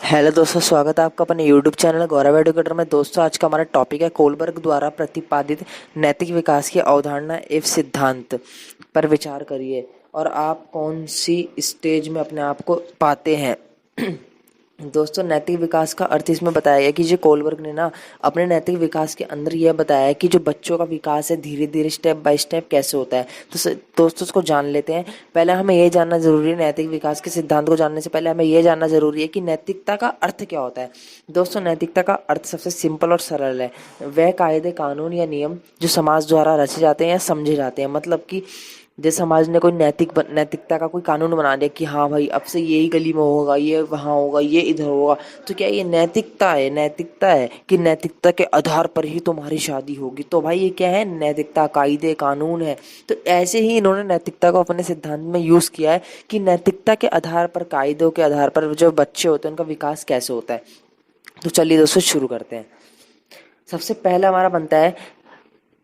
Hello दोस्तों, स्वागत है आपका अपने यूट्यूब चैनल गौरव एडुकेटर में। दोस्तों, आज का हमारा टॉपिक है कोलबर्ग द्वारा प्रतिपादित नैतिक विकास की अवधारणा एवं सिद्धांत पर विचार करिए और आप कौन सी स्टेज में अपने आप को पाते हैं। दोस्तों, नैतिक विकास का अर्थ इसमें बताया गया कि जो कोलबर्ग ने ना अपने नैतिक विकास के अंदर यह बताया है कि जो बच्चों का विकास है धीरे धीरे स्टेप बाय स्टेप कैसे होता है। तो दोस्तों, उसको जान लेते हैं। पहले हमें यह जानना जरूरी है, नैतिक विकास के सिद्धांत को जानने से पहले हमें यह जानना जरूरी है कि नैतिकता का अर्थ क्या होता है। दोस्तों, नैतिकता का अर्थ सबसे सिंपल और सरल है। वह कायदे, कानून या नियम जो समाज द्वारा रचे जाते हैं या समझे जाते हैं। मतलब कि जैसे समाज ने कोई नैतिकता का कोई कानून बना दिया कि हाँ भाई, अब से यही गली में होगा, ये वहाँ होगा, ये इधर होगा, तो क्या ये नैतिकता है? नैतिकता है कि नैतिकता के आधार पर ही तुम्हारी शादी होगी। तो भाई ये क्या है? नैतिकता, कायदे, कानून है। तो ऐसे ही इन्होंने नैतिकता को अपने सिद्धांत में यूज किया है कि नैतिकता के आधार पर, कायदों के आधार पर जो बच्चे होते हैं उनका विकास कैसे होता है। तो चलिए दोस्तों, शुरू करते हैं। सबसे पहला हमारा बनता है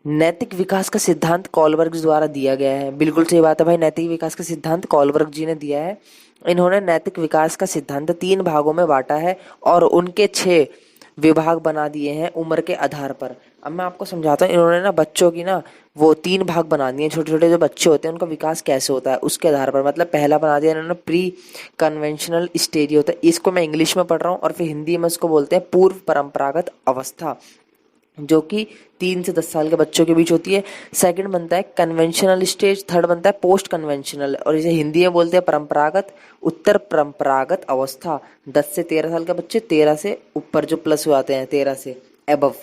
नैतिक विकास का सिद्धांत कोलबर्ग द्वारा दिया गया है। बिल्कुल सही बात है भाई, नैतिक विकास का सिद्धांत कोलबर्ग जी ने दिया है। इन्होंने नैतिक विकास का सिद्धांत 3 भागों में बांटा है और उनके 6 विभाग बना दिए हैं उम्र के आधार पर। अब मैं आपको समझाता हूँ। इन्होंने ना बच्चों की ना वो 3 भाग बना दिए। छोटे छोटे जो बच्चे होते हैं उनका विकास कैसे होता है उसके आधार पर। मतलब पहला बना दिया इन्होंने प्री कन्वेंशनल स्टेज होता है, इसको मैं इंग्लिश में पढ़ रहा हूँ, और फिर हिंदी में इसको बोलते हैं पूर्व परंपरागत अवस्था, जो कि 3 से 10 साल के बच्चों के बीच होती है। सेकंड बनता है कन्वेंशनल स्टेज, थर्ड बनता है पोस्ट कन्वेंशनल, और इसे हिंदी में बोलते हैं परंपरागत, उत्तर परंपरागत अवस्था। 10 से 13 साल के बच्चे, 13 से ऊपर जो प्लस हो जाते हैं, 13 से एबव।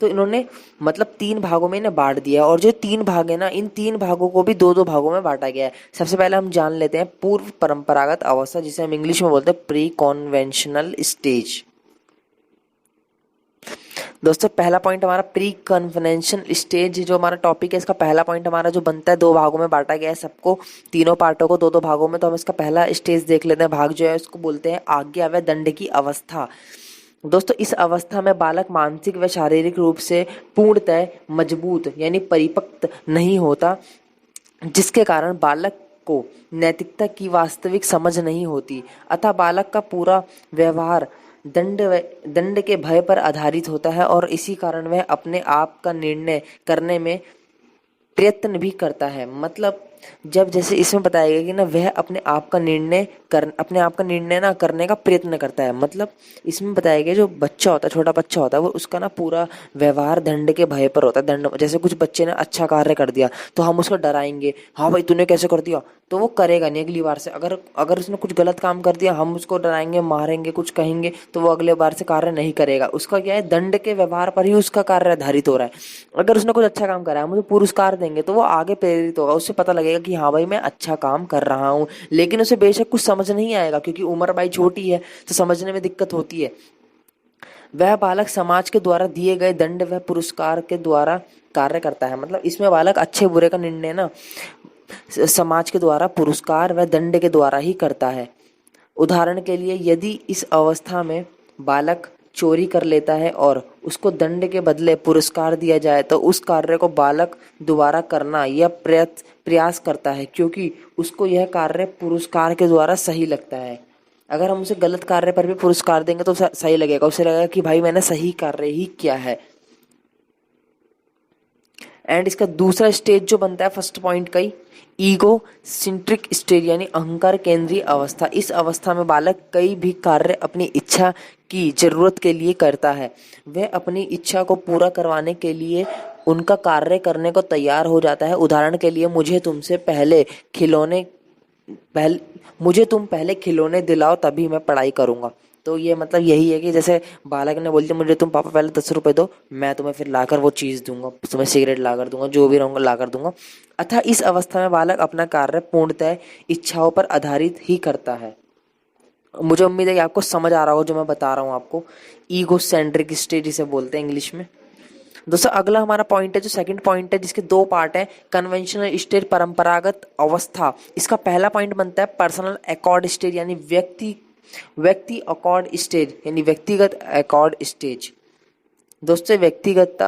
तो इन्होंने मतलब 3 भागों में इन्हें बांट दिया, और जो 3 भाग है ना, इन 3 भागों को भी 2-2 भागों में बांटा गया है। सबसे पहले हम जान लेते हैं पूर्व परंपरागत अवस्था, जिसे हम इंग्लिश में बोलते हैं प्री कन्वेंशनल स्टेज। दोस्तों, पहला पॉइंट हमारा प्री कन्वेंशन स्टेज, जो हमारा टॉपिक है, इसका पहला पॉइंट हमारा जो बनता है, 2 भागों में बांटा गया है सबको, तीनों पार्टों को 2-2 भागों में। तो हम इसका पहला स्टेज देख लेते हैं। भाग जो है उसको बोलते हैं आज्ञा व दंड की अवस्था। दोस्तों, इस अवस्था में बालक मानसिक व शारीरिक रूप से पूर्णतः मजबूत यानी परिपक्व नहीं होता, जिसके कारण बालक को नैतिकता की वास्तविक समझ नहीं होती। अतः बालक का पूरा व्यवहार दंड के भय पर आधारित होता है, और इसी कारण वह अपने आप का निर्णय करने में प्रयत्न भी करता है। मतलब जब जैसे इसमें बताया गया कि ना वह अपने आप का निर्णय ना करने का प्रयत्न करता है। मतलब इसमें बताया गया जो बच्चा होता है, छोटा बच्चा होता है, वो उसका ना पूरा व्यवहार दंड के भय पर होता है। दंड जैसे कुछ बच्चे ने अच्छा कार्य कर दिया तो हम उसको डराएंगे, हाँ भाई तूने कैसे कर दिया, तो वो करेगा नहीं अगली बार से। अगर अगर उसने कुछ गलत काम कर दिया, हम उसको डराएंगे, मारेंगे, कुछ कहेंगे, तो वो अगले बार से कार्य नहीं करेगा। उसका क्या है? दंड के व्यवहार पर ही उसका कार्य आधारित हो रहा है। अगर उसने कुछ अच्छा काम करा है, हम उसे पुरस्कार देंगे, तो वो आगे प्रेरित होगा, उससे पता लगेगा कि हाँ भाई मैं अच्छा काम कर रहा हूँ। लेकिन उसे बेशक कुछ समझ नहीं आएगा, क्योंकि उम्र भाई छोटी है, तो समझने में दिक्कत होती है। वह बालक समाज के द्वारा दिए गए दंड व पुरस्कार के द्वारा कार्य करता है। मतलब इसमें बालक अच्छे बुरे का निर्णय ना समाज के द्वारा, पुरस्कार व दंड के द्वारा ही करता है। उदाहरण के लिए, यदि इस अवस्था में बालक चोरी कर लेता है और उसको दंड के बदले पुरस्कार दिया जाए, तो उस कार्य को बालक दोबारा करना या प्रयास करता है, क्योंकि उसको यह कार्य पुरस्कार के द्वारा सही लगता है। अगर हम उसे गलत कार्य पर भी पुरस्कार देंगे तो सही लगेगा, उसे लगेगा कि भाई मैंने सही कार्य ही किया है। एंड इसका दूसरा स्टेज जो बनता है फर्स्ट पॉइंट का ही, ईगो सिंट्रिक स्टेज यानी अहंकार केंद्रीय अवस्था। इस अवस्था में बालक कई भी कार्य अपनी इच्छा की जरूरत के लिए करता है। वह अपनी इच्छा को पूरा करवाने के लिए उनका कार्य करने को तैयार हो जाता है। उदाहरण के लिए, मुझे तुम पहले खिलौने दिलाओ तभी मैं पढ़ाई करूंगा। तो ये मतलब यही है कि जैसे बालक ने बोल दिया मुझे तुम पापा पहले 10 रुपए दो, मैं तुम्हें फिर लाकर वो चीज़ दूंगा, तुम्हें सिगरेट लाकर दूंगा, जो भी रहूंगा लाकर दूंगा। अतः इस अवस्था में बालक अपना कार्य पूर्णतः इच्छाओं पर आधारित ही करता है। मुझे उम्मीद है कि आपको समझ आ रहा हो जो मैं बता रहा हूँ आपको। ईगो सेंट्रिक स्टेज जिसे बोलते हैं इंग्लिश में। दोस्तों, अगला हमारा पॉइंट है जो सेकंड पॉइंट है, जिसके 2 पार्ट हैं। कन्वेंशनल स्टेज, परंपरागत अवस्था। इसका पहला पॉइंट बनता है पर्सनल अकॉर्ड स्टेज यानी व्यक्ति अकॉर्ड स्टेज यानी व्यक्तिगत अकॉर्ड स्टेज। दोस्तों, व्यक्तिगत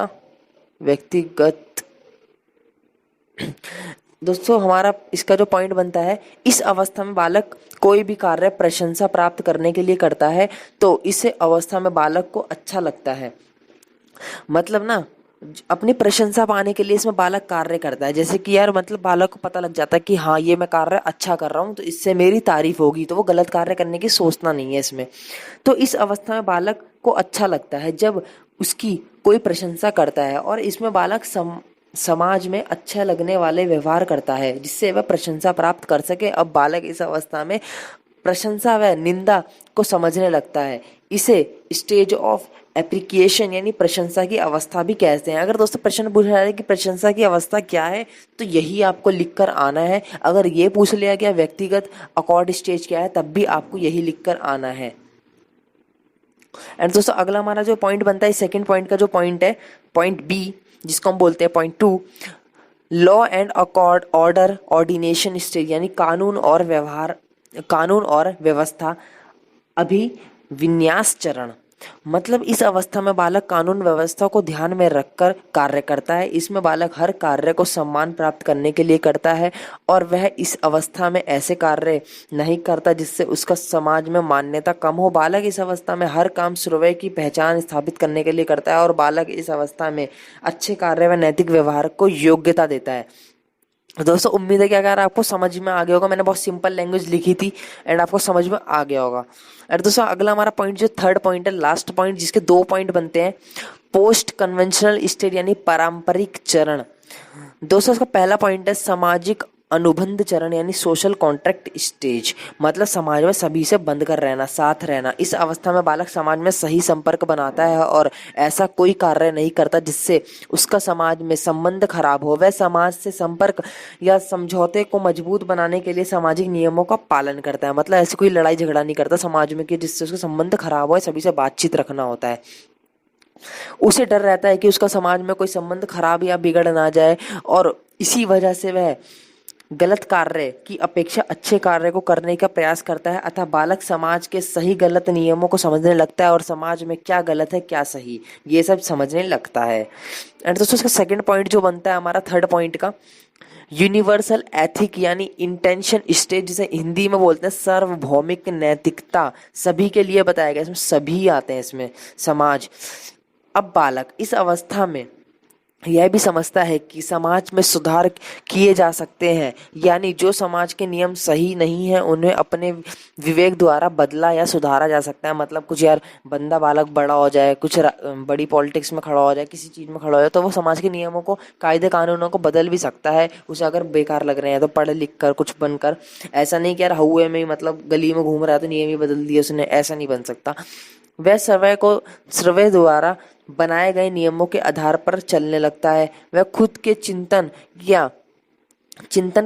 दोस्तों हमारा इसका जो पॉइंट बनता है, इस अवस्था में बालक कोई भी कार्य प्रशंसा प्राप्त करने के लिए करता है तो इस अवस्था में बालक को अच्छा लगता है। मतलब ना, अपनी प्रशंसा पाने के लिए इसमें बालक कार्य करता है। जैसे कि यार मतलब बालक को पता लग जाता है कि हाँ ये मैं कार्य अच्छा कर रहा हूँ तो इससे मेरी तारीफ होगी, तो वो गलत कार्य करने की सोचना नहीं है इसमें। तो इस अवस्था में बालक को अच्छा लगता है जब उसकी कोई प्रशंसा करता है, और इसमें बालक समाज में अच्छा लगने वाले व्यवहार करता है जिससे वह प्रशंसा प्राप्त कर सके। अब बालक इस अवस्था में प्रशंसा व निंदा को समझने लगता है। इसे स्टेज ऑफ एप्रिसिएशन यानी प्रशंसा की अवस्था भी कहते हैं। अगर दोस्तों प्रश्न पूछा जाए कि प्रशंसा की अवस्था क्या है, तो यही आपको लिखकर आना है। अगर ये पूछ लिया गया व्यक्तिगत अकॉर्ड स्टेज क्या है, तब भी आपको यही लिखकर आना है। एंड दोस्तों अगला हमारा जो पॉइंट बनता है, सेकंड पॉइंट का जो पॉइंट है, पॉइंट बी, जिसको हम बोलते हैं point 2, law and accord order ordination stage यानी कानून और व्यवस्था अभिविन्यास चरण। मतलब इस अवस्था में बालक कानून व्यवस्था को ध्यान में रखकर कार्य करता है। इसमें बालक हर कार्य को सम्मान प्राप्त करने के लिए करता है, और वह इस अवस्था में ऐसे कार्य नहीं करता जिससे उसका समाज में मान्यता कम हो। बालक इस अवस्था में हर काम श्रेय की पहचान स्थापित करने के लिए करता है, और बालक इस अवस्था में अच्छे कार्य व नैतिक व्यवहार को योग्यता देता है। दोस्तों उम्मीद है कि अगर आपको समझ में आ गया होगा, मैंने बहुत सिंपल लैंग्वेज लिखी थी एंड आपको समझ में आ गया होगा। और दोस्तों अगला हमारा पॉइंट जो थर्ड पॉइंट है, लास्ट पॉइंट, जिसके 2 पॉइंट बनते हैं, पोस्ट कन्वेंशनल स्टेज यानी पारंपरिक चरण। दोस्तों इसका पहला पॉइंट है सामाजिक अनुबंध चरण यानी सोशल कॉन्ट्रैक्ट स्टेज। मतलब समाज में सभी से बंध कर रहना, साथ रहना। इस अवस्था में बालक समाज में सही संपर्क बनाता है और ऐसा कोई कार्य नहीं करता जिससे उसका समाज में संबंध खराब हो। वह समाज से संपर्क या समझौते को मजबूत बनाने के लिए सामाजिक नियमों का पालन करता है। मतलब ऐसे कोई लड़ाई झगड़ा नहीं करता समाज में कि जिससे उसका संबंध खराब हो, सभी से बातचीत रखना होता है। उसे डर रहता है कि उसका समाज में कोई संबंध खराब या बिगड़ ना जाए, और इसी वजह से वह गलत कार्य की अपेक्षा अच्छे कार्य को करने का प्रयास करता है। अतः बालक समाज के सही गलत नियमों को समझने लगता है और समाज में क्या गलत है क्या सही ये सब समझने लगता है। एंड दोस्तों इसका सेकंड पॉइंट जो बनता है हमारा थर्ड पॉइंट का, यूनिवर्सल एथिक यानी इंटेंशन स्टेज, जिसे हिंदी में बोलते हैं सार्वभौमिक नैतिकता। सभी के लिए बताया गया, इसमें सभी आते हैं इसमें, समाज। अब बालक इस अवस्था में यह भी समझता है कि समाज में सुधार किए जा सकते हैं, यानी जो समाज के नियम सही नहीं है उन्हें अपने विवेक द्वारा बदला या सुधारा जा सकता है। मतलब कुछ यार बंदा बालक बड़ा हो जाए, कुछ बड़ी पॉलिटिक्स में खड़ा हो जाए, किसी चीज़ में खड़ा हो जाए, तो वो समाज के नियमों को, कायदे कानूनों को बदल भी सकता है। उसे अगर बेकार लग रहे हैं तो पढ़ लिख कर कुछ बनकर, ऐसा नहीं कि यार हुए में मतलब गली में घूम रहा है तो नियम ही बदल दिए उसने, ऐसा नहीं बन सकता। वह सर्वे द्वारा बनाए गए नियमों के आधार पर चलने लगता है। वह खुद के चिंतन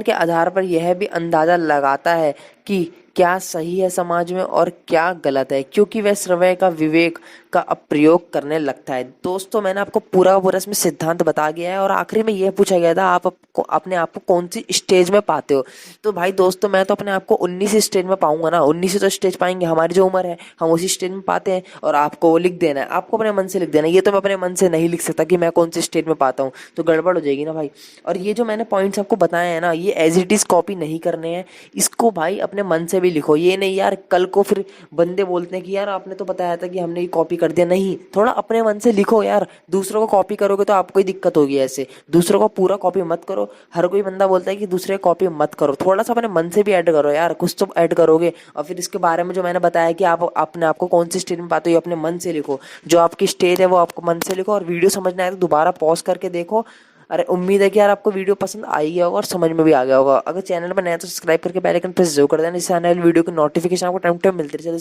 के आधार पर यह भी अंदाजा लगाता है कि क्या सही है समाज में और क्या गलत है, क्योंकि वह श्रवय का विवेक का प्रयोग करने लगता है। दोस्तों मैंने आपको पूरा इसमें सिद्धांत बता गया है, और आखिरी में यह पूछा गया था आप अपने आप को कौन सी स्टेज में पाते हो। तो भाई दोस्तों मैं तो अपने आप को 19 स्टेज में पाऊंगा ना, 19 तो स्टेज पाएंगे, हमारी जो उम्र है हम उसी स्टेज में पाते हैं। और आपको वो लिख देना है, आपको अपने मन से लिख देना है। ये तो मैं अपने मन से नहीं लिख सकता कि मैं कौन सी स्टेज में पाता हूँ, तो गड़बड़ हो जाएगी ना भाई। और ये जो मैंने पॉइंट्स आपको बताए हैं ना, ये एज इट इज कॉपी नहीं करने हैं, इसको भाई अपने मन से भी लिखो। ये नहीं यार कल को फिर बंदे बोलते हैं कि यार आपने तो बताया था कि हमने ये कॉपी कर दिया। नहीं, थोड़ा अपने मन से लिखो यार। दूसरों को कॉपी करोगे तो आपको ही दिक्कत होगी। ऐसे दूसरों को पूरा कॉपी मत करो। हर कोई बंदा बोलता है कि दूसरे कॉपी मत करो, थोड़ा सा अपने मन से भी ऐड करो यार, कुछ तो ऐड करोगे। और फिर इसके बारे में जो मैंने बताया कि आप अपने आप को कौन सी स्टेज में पाते हो, ये अपने मन से लिखो। जो आपकी स्टेज है वो आपको मन से लिखो, और वीडियो समझ में आए तो दोबारा पॉज करके देखो। अरे उम्मीद है कि यार आपको वीडियो पसंद आई गया होगा और समझ में भी आ गया होगा। अगर चैनल पर नया तो सब्सक्राइब करके बेल आइकन प्रेस जरूर कर देना, इससे आने वाली वीडियो की नोटिफिकेशन आपको टाइम टू टाइम मिलती रहे।